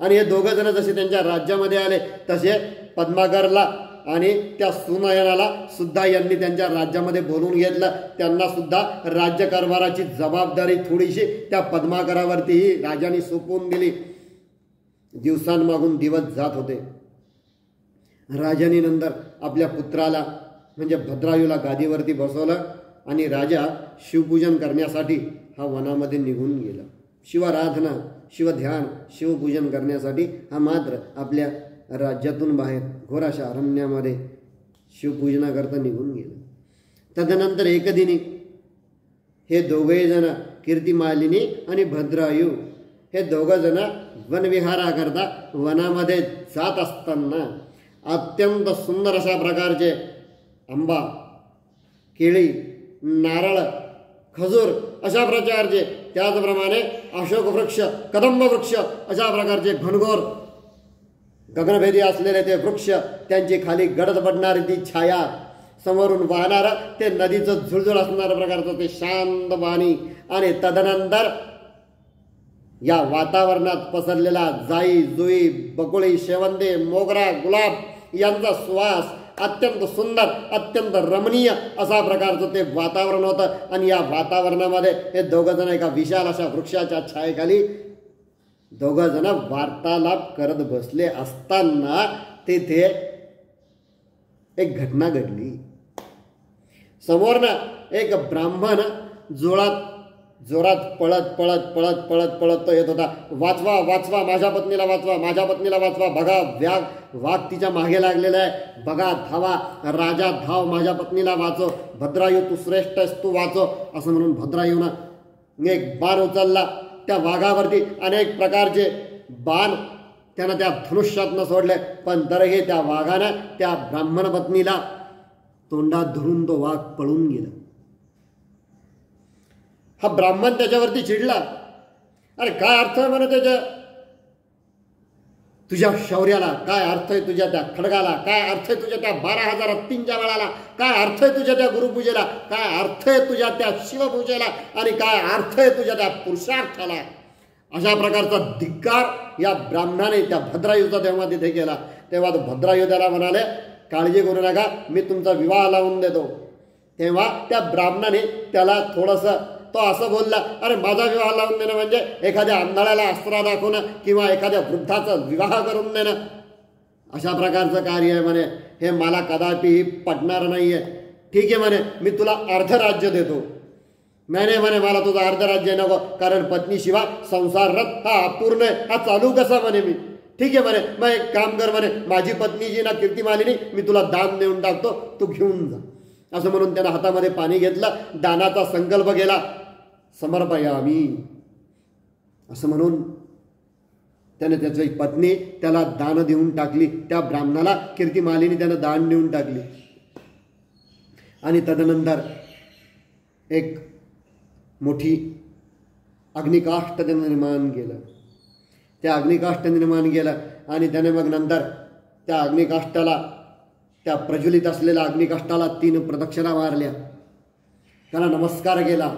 आणि हे दोघं जण जसे त्यांच्या राज्यामध्ये आले तसे पद्माकरला आणि त्या सुनयनाला सुद्धा यांनी त्यांच्या राज्यामध्ये बोलवून घेतलं. त्यांना सुद्धा राज्यकारभाराची जबाबदारी थोडीशी त्या पद्माकरावरतीही राजाने सोपवून दिली. दिवसांमागून दिवस जात होते. राजाने नंतर आपल्या पुत्राला म्हणजे भद्रायूला गादीवरती बसवलं आणि राजा शिवपूजन करण्यासाठी हा वनामध्ये निघून गेला. शिवाराधना, शिवध्यान, शिवपूजन करण्यासाठी हा मात्र आपल्या राज्यातून बाहेर घोर अशा अरण्यामध्ये शिवपूजनाकरता निघून गेला. तदनंतर एकदिनी हे दोघे जण कीर्तिमालिनी आणि भद्रायू हे दोघं जण वनविहाराकरता वनामध्ये जात असताना अत्यंत सुंदर अशा प्रकारचे आंबा, केळी, नारळ, खजूर अशा प्रकारचे, त्याचप्रमाणे अशोक वृक्ष, कदंब वृक्ष अशा प्रकारचे घनघोर गगनभेदी असलेले ते वृक्ष, त्यांची खाली गडद पडणारी ती छाया, समोरून वाहणारं ते नदीचं झुळझुळ असणाऱ्या प्रकारचं ते शांत पाणी आणि तदनंतर या वातावरणात पसरलेला जाई, जुई, बकुळी, शेवंते, मोगरा, गुलाब यांचा सुवास अत्यंत सुंदर, अत्यंत रमणीय अशा प्रकारचं ते वातावरण होतं. आणि या वातावरणामध्ये हे दोघं जण एका विशाल अशा वृक्षाच्या छायेखाली दोघं जण वार्तालाप करत बसले असताना तिथे एक घटना घडली. समोरनं एक ब्राह्मण जोरात पळत पळत पळत पळत पळत तो येत होता. वाचवा वाचवा, माझ्या पत्नीला वाचवा, माझ्या पत्नीला वाचवा, बघा वाघ तिच्या मागे लागलेला आहे, बघा धावा, राजा धाव, माझ्या पत्नीला वाचव, भद्रायू तू श्रेष्ठ आहेस, तू वाचव, असं म्हणून भद्रायूनं एक बाण उचलला. त्या वाघावरती अनेक प्रकारचे बाण त्यानं त्या धनुष्यातनं सोडले, पण तरीही त्या वाघानं त्या ब्राह्मण पत्नीला तोंडात धरून तो वाघ पळून गेला. हा ब्राह्मण त्याच्यावरती चिडला. अरे काय अर्थ आहे म्हणे त्याच्या, तुझ्या शौर्याला काय अर्थ आहे, तुझ्या त्या खडगाला काय अर्थ आहे, तुझ्या त्या 12,000 हत्तींच्या बळाला काय अर्थ आहे, तुझ्या त्या गुरुपूजेला काय अर्थ आहे, तुझ्या त्या शिवपूजेला आणि काय अर्थ आहे तुझ्या त्या पुरुषार्थाला. अशा प्रकारचा धिक्कार या ब्राह्मणाने त्या भद्रायूचा तेव्हा तिथे केला. तेव्हा तो भद्रायू त्याला म्हणाले, काळजी करू नका, मी तुमचा विवाह लावून देतो. तेव्हा त्या ब्राह्मणाने त्याला थोडंसं तो असं बोलला, अरे माझा विवाह लावून देणं म्हणजे एखाद्या आंधळ्याला अस्त्र दाखवणं किंवा एखाद्या वृद्धाचा विवाह करून देणं, अशा प्रकारचं कार्य आहे म्हणे, हे मला कदापिही पटणार नाही आहे. ठीक आहे म्हणे, मी तुला अर्धराज्य देतो. नाही म्हणे, मला तुझं अर्धराज्य नको, कारण पत्नीशिवाय संसार रथ हा अपूर्ण आहे, हा चालू कसा म्हणे मी. ठीक आहे म्हणे, मग एक काम कर म्हणे, माझी पत्नी जी ना कीर्तिमालिनी, मी तुला दान देऊन टाकतो, तू घेऊन जा. असं म्हणून त्यानं हातामध्ये पाणी घेतलं, दानाचा संकल्प केला, समर्पयामी असं म्हणून त्याने त्याची पत्नी त्याला दान देऊन टाकली. त्या ब्राह्मणाला कीर्तिमालिनी त्यानं दान देऊन टाकली. आणि तदनंतर एक मोठी अग्निकाष्ठ त्यानं निर्माण केलं. त्या अग्निकाष्ठ निर्माण केलं आणि त्याने मग नंतर त्या अग्निकाष्ठाला, त्या प्रज्वलित असलेल्या अग्निकाष्ठाला 3 प्रदक्षिणा मारल्या, त्याला नमस्कार केला,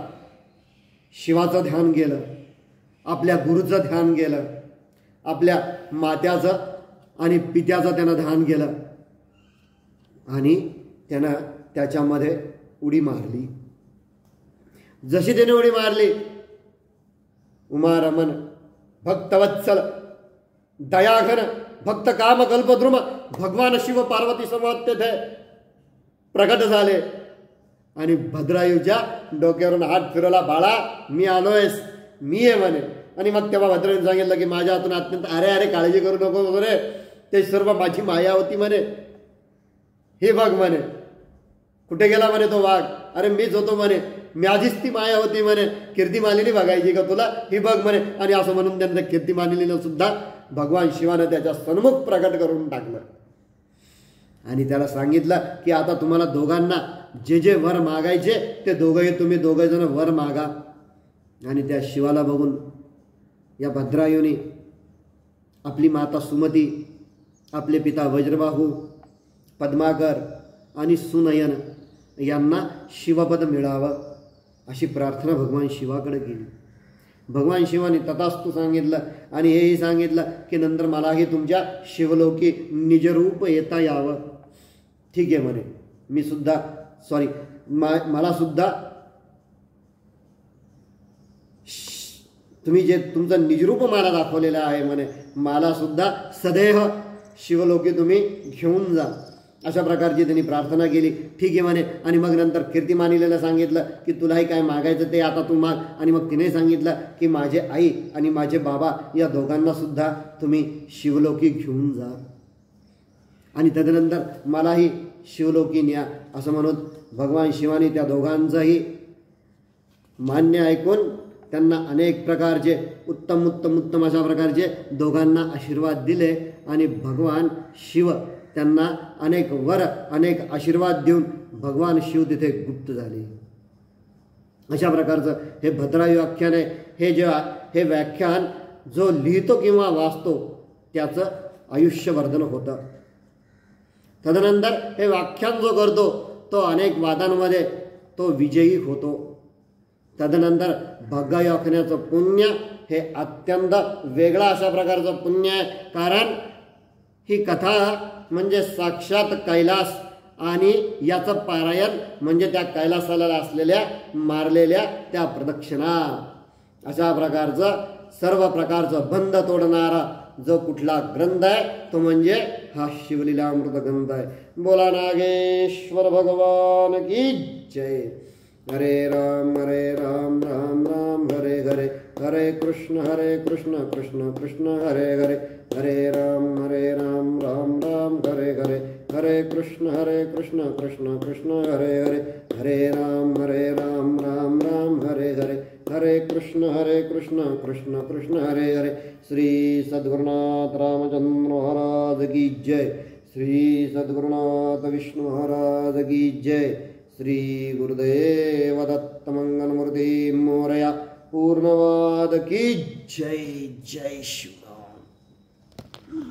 शिवाचं ध्यान केलं, आपल्या गुरुचं ध्यान केलं, आपल्या मात्याचं आणि पित्याचं त्यानं ध्यान केलं आणि त्यानं त्याच्यामध्ये उडी मारली. जशी त्याने उडी मारली, उमारमन भक्तवत्सल दयाघन भक्त काम कल्पद्रुम भगवान शिव पार्वती समोर तेथे प्रकट झाले आणि भद्रायूच्या डोक्यावरून हात फिरवला, बाळा मी आलोयस, मी आहे म्हणे, आणि मग तेव्हा भद्राने सांगितलं की माझ्या हातून अत्यंत अरे अरे काळजी करू नको वगैरे, ते सर्व माझी माया होती म्हणे. हे बघ म्हणे कुठे गेला म्हणे तो वाघ, अरे मीच होतो म्हणे, माझीच ती माया होती म्हणे, कीर्तिमालिनी बघायची का तुला, ही बघ म्हणे. आणि असं म्हणून त्यांना कीर्तिमालिनीनं सुद्धा भगवान शिवानं त्याच्या सन्मुख प्रकट करून टाकलं आणि त्याला सांगितलं की आता तुम्हाला दोघांना जे जे वर मागायचे ते तुम्ही दोघे जण वर मागा. आणि त्या शिवाला बघून या भद्रायुनी आपली माता सुमती, आपले पिता वज्रबाहू, पद्माकर आणि सुनयन यांना शिवपद मिळावं अशी प्रार्थना भगवान शिवाकडे केली. भगवान शिवाने तथास्तु सांगितलं आणि हेही सांगितलं की नंतर मलाही तुमच्या शिवलोकी निजरूप येता यावं. ठीक आहे म्हणे, मी सुद्धा मला सुद्धा तुम्ही जे तुमचं निजरूप मला दाखवलेलं आहे म्हणे, मला सुद्धा सदैव शिवलोकी तुम्ही घेऊन जा, अशा प्रकारची त्यांनी प्रार्थना केली. ठीक आहे म्हणे. आणि मग नंतर कीर्तिमानिलेला सांगितलं की तुलाही काय मागायचं ते आता तू माग. आणि मग तिने सांगितलं की माझे आई आणि माझे बाबा या दोघांना सुद्धा तुम्ही शिवलोकी घेऊन जा आणि तदनंतर मलाही शिवलोकी न्या, असं म्हणून भगवान शिवानी त्या दोघांचंही मान्य ऐकून त्यांना अनेक प्रकारचे उत्तम उत्तम उत्तम अशा प्रकारचे दोघांना आशीर्वाद दिले आणि भगवान शिव त्यांना अनेक वर अनेक आशीर्वाद देऊन भगवान शिव तिथे गुप्त झाले. अशा प्रकारचं हे भद्रायू आख्यान आहे. हे व्याख्यान जो लिहितो किंवा वाचतो त्याचं आयुष्यवर्धन होतं. तदनंतर हे व्याख्यान जो करतो तो अनेक वादांमध्ये तो विजयी होतो. तदनंतर भद्रायू आख्यानाचं पुण्य हे अत्यंत वेगळा अशा प्रकारचं पुण्य आहे, कारण ही कथा म्हणजे साक्षात कैलास आणि याचं पारायण म्हणजे त्या कैलासाला असलेल्या मारलेल्या त्या प्रदक्षिणा, अशा प्रकारचं सर्व प्रकारचं बंध तोडणारा जो कुठला ग्रंथ आहे तो म्हणजे हा शिवलीलामृत ग्रंथ आहे. बोला नागेश्वर भगवान की जय. हरे राम राम राम हरे हरे, हरे कृष्ण कृष्ण कृष्ण हरे हरे, हरे राम राम राम हरे हरे, हरे कृष्ण कृष्ण कृष्ण हरे हरे, हरे राम राम राम हरे हरे, हरे कृष्ण कृष्ण कृष्ण हरे हरे. श्री सद्गुरुनाथ रामचंद्र महाराज की जय. श्री सद्गुरुनाथ विष्णु महाराज की जय. श्री गुरुदेव दत्त मंगलमूर्ति मोरया. पूर्णवाद की जय. जय शिवराम.